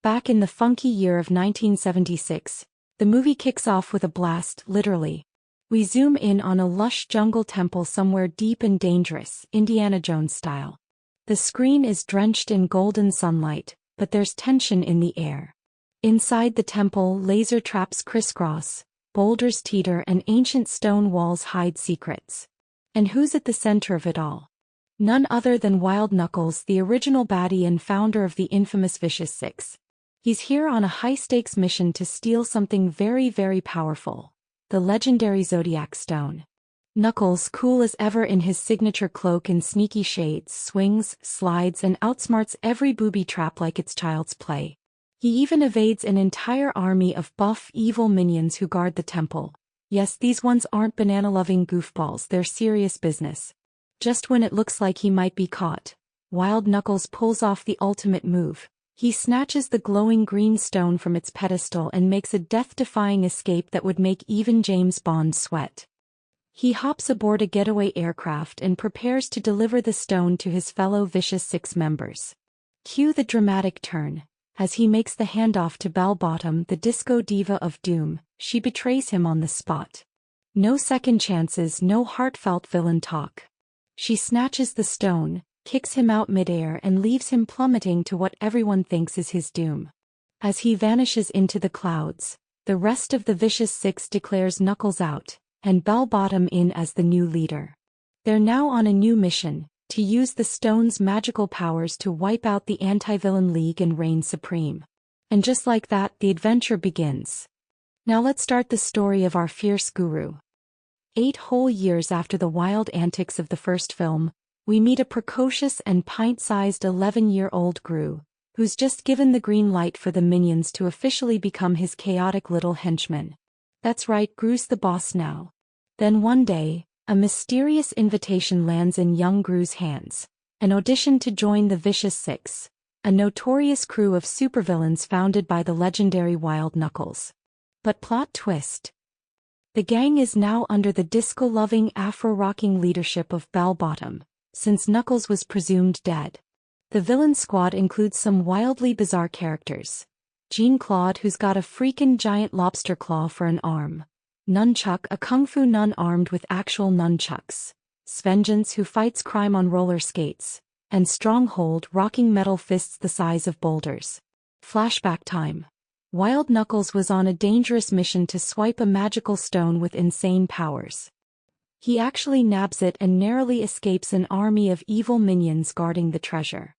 Back in the funky year of 1976, the movie kicks off with a blast, literally. We zoom in on a lush jungle temple somewhere deep and dangerous, Indiana Jones style. The screen is drenched in golden sunlight, but there's tension in the air. Inside the temple, laser traps crisscross, boulders teeter, and ancient stone walls hide secrets. And who's at the center of it all? None other than Wild Knuckles, the original baddie and founder of the infamous Vicious Six. He's here on a high-stakes mission to steal something very, very powerful: the legendary Zodiac Stone. Knuckles, cool as ever in his signature cloak and sneaky shades, swings, slides, and outsmarts every booby trap like it's child's play. He even evades an entire army of buff, evil minions who guard the temple. Yes, these ones aren't banana-loving goofballs, they're serious business. Just when it looks like he might be caught, Wild Knuckles pulls off the ultimate move. He snatches the glowing green stone from its pedestal and makes a death-defying escape that would make even James Bond sweat. He hops aboard a getaway aircraft and prepares to deliver the stone to his fellow Vicious Six members. Cue the dramatic turn. As he makes the handoff to Bell Bottom, the disco diva of doom, she betrays him on the spot. No second chances, no heartfelt villain talk. She snatches the stone, kicks him out midair, and leaves him plummeting to what everyone thinks is his doom. As he vanishes into the clouds, the rest of the Vicious Six declares Knuckles out, and Bell Bottom in as the new leader. They're now on a new mission, to use the stone's magical powers to wipe out the anti-villain league and reign supreme. And just like that, the adventure begins. Now let's start the story of our fierce guru. 8 whole years after the wild antics of the first film, we meet a precocious and pint-sized 11-year-old Gru, who's just given the green light for the minions to officially become his chaotic little henchmen. That's right, Gru's the boss now. Then one day, a mysterious invitation lands in young Gru's hands, an audition to join the Vicious Six, a notorious crew of supervillains founded by the legendary Wild Knuckles. But plot twist. The gang is now under the disco-loving, afro-rocking leadership of Bell Bottom, since Knuckles was presumed dead. The villain squad includes some wildly bizarre characters. Jean-Claude, who's got a freakin' giant lobster claw for an arm. Nunchuck, a kung fu nun armed with actual nunchucks. Svengeance, who fights crime on roller skates. And Stronghold, rocking metal fists the size of boulders. Flashback time. Wild Knuckles was on a dangerous mission to swipe a magical stone with insane powers. He actually nabs it and narrowly escapes an army of evil minions guarding the treasure.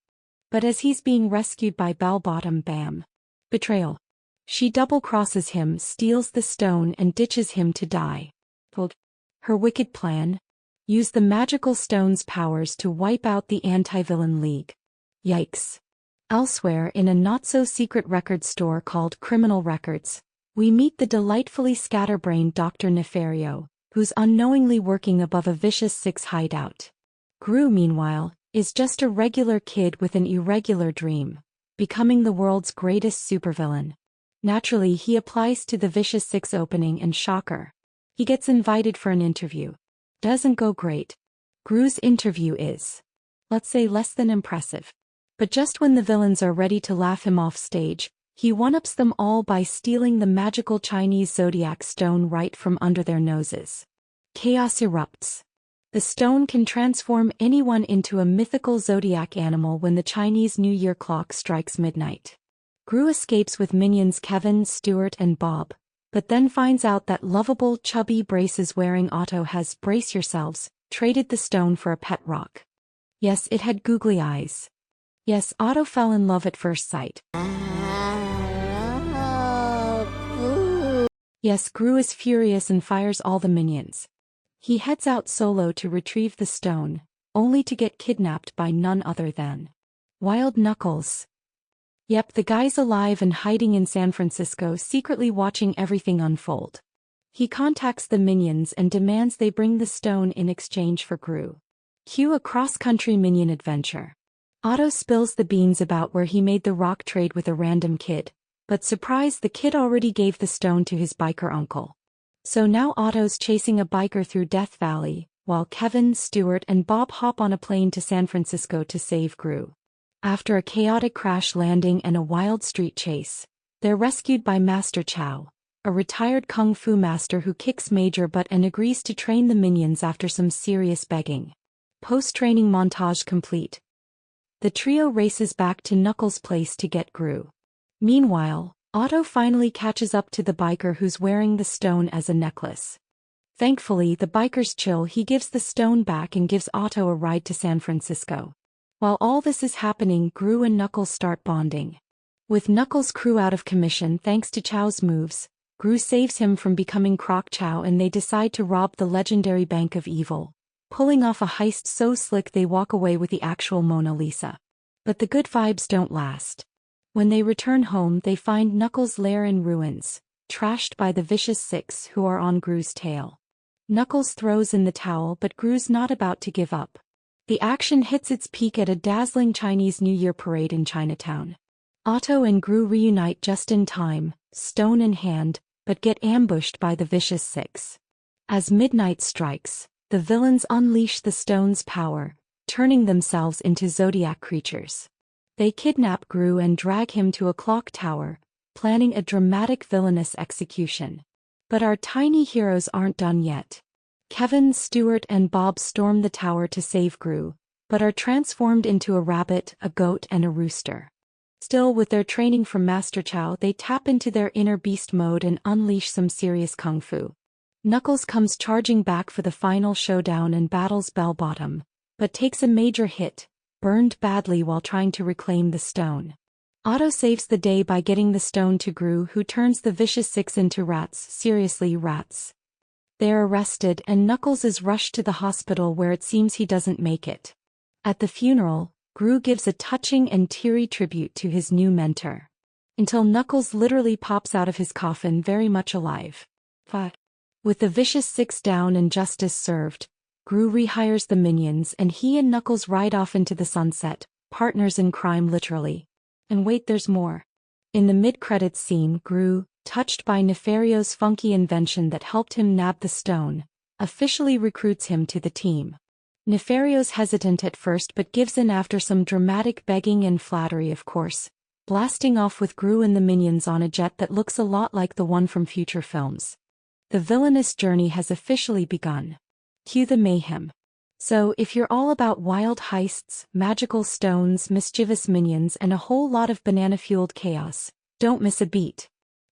But as he's being rescued by Bell Bottom, bam! Betrayal. She double-crosses him, steals the stone, and ditches him to die. Her wicked plan? Use the magical stone's powers to wipe out the anti-villain league. Yikes. Elsewhere, in a not-so-secret record store called Criminal Records, we meet the delightfully scatterbrained Dr. Nefario, who's unknowingly working above a Vicious Six hideout. Gru, meanwhile, is just a regular kid with an irregular dream, becoming the world's greatest supervillain. Naturally, he applies to the Vicious Six opening and shocker. He gets invited for an interview. Doesn't go great. Gru's interview is, let's say, less than impressive. But just when the villains are ready to laugh him off stage, he one-ups them all by stealing the magical Chinese Zodiac Stone right from under their noses. Chaos erupts. The stone can transform anyone into a mythical zodiac animal when the Chinese New Year clock strikes midnight. Gru escapes with minions Kevin, Stuart, and Bob, but then finds out that lovable, chubby, braces-wearing Otto has, brace yourselves, traded the stone for a pet rock. Yes, it had googly eyes. Yes, Otto fell in love at first sight. Yes, Gru is furious and fires all the minions. He heads out solo to retrieve the stone, only to get kidnapped by none other than Wild Knuckles. Yep, the guy's alive and hiding in San Francisco, secretly watching everything unfold. He contacts the minions and demands they bring the stone in exchange for Gru. Cue a cross-country minion adventure. Otto spills the beans about where he made the rock trade with a random kid, but surprise, the kid already gave the stone to his biker uncle. So now Otto's chasing a biker through Death Valley, while Kevin, Stuart, and Bob hop on a plane to San Francisco to save Gru. After a chaotic crash landing and a wild street chase, they're rescued by Master Chow, a retired kung fu master who kicks major butt and agrees to train the minions after some serious begging. Post-training montage complete. The trio races back to Knuckles' place to get Gru. Meanwhile, Otto finally catches up to the biker who's wearing the stone as a necklace. Thankfully, the biker's chill. He gives the stone back and gives Otto a ride to San Francisco. While all this is happening, Gru and Knuckles start bonding. With Knuckles' crew out of commission thanks to Chow's moves, Gru saves him from becoming Croc Chow and they decide to rob the legendary Bank of Evil, pulling off a heist so slick they walk away with the actual Mona Lisa. But the good vibes don't last. When they return home, they find Knuckles' lair in ruins, trashed by the vicious six who are on Gru's tail. Knuckles throws in the towel, but Gru's not about to give up. The action hits its peak at a dazzling Chinese New Year parade in Chinatown. Otto and Gru reunite just in time, stone in hand, but get ambushed by the vicious six. As midnight strikes, the villains unleash the stone's power, turning themselves into Zodiac creatures. They kidnap Gru and drag him to a clock tower, planning a dramatic villainous execution. But our tiny heroes aren't done yet. Kevin, Stuart, and Bob storm the tower to save Gru, but are transformed into a rabbit, a goat, and a rooster. Still, with their training from Master Chow, they tap into their inner beast mode and unleash some serious kung fu. Knuckles comes charging back for the final showdown and battles Bell Bottom, but takes a major hit, burned badly while trying to reclaim the stone. Otto saves the day by getting the stone to Gru, who turns the vicious six into rats. Seriously, rats. They are arrested and Knuckles is rushed to the hospital where it seems he doesn't make it. At the funeral, Gru gives a touching and teary tribute to his new mentor. Until Knuckles literally pops out of his coffin very much alive. With the vicious six down and justice served, Gru rehires the minions and he and Knuckles ride off into the sunset, partners in crime literally. And wait, there's more. In the mid-credits scene, Gru, touched by Nefario's funky invention that helped him nab the stone, officially recruits him to the team. Nefario's hesitant at first but gives in after some dramatic begging and flattery, of course, blasting off with Gru and the minions on a jet that looks a lot like the one from future films. The villainous journey has officially begun. Cue the mayhem. So, if you're all about wild heists, magical stones, mischievous minions, and a whole lot of banana-fueled chaos, don't miss a beat.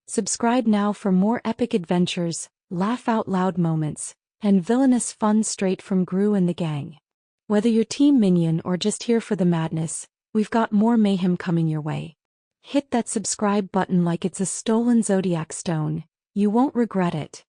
Subscribe now for more epic adventures, laugh-out-loud moments, and villainous fun straight from Gru and the gang. Whether you're Team Minion or just here for the madness, we've got more mayhem coming your way. Hit that subscribe button like it's a stolen Zodiac Stone. You won't regret it.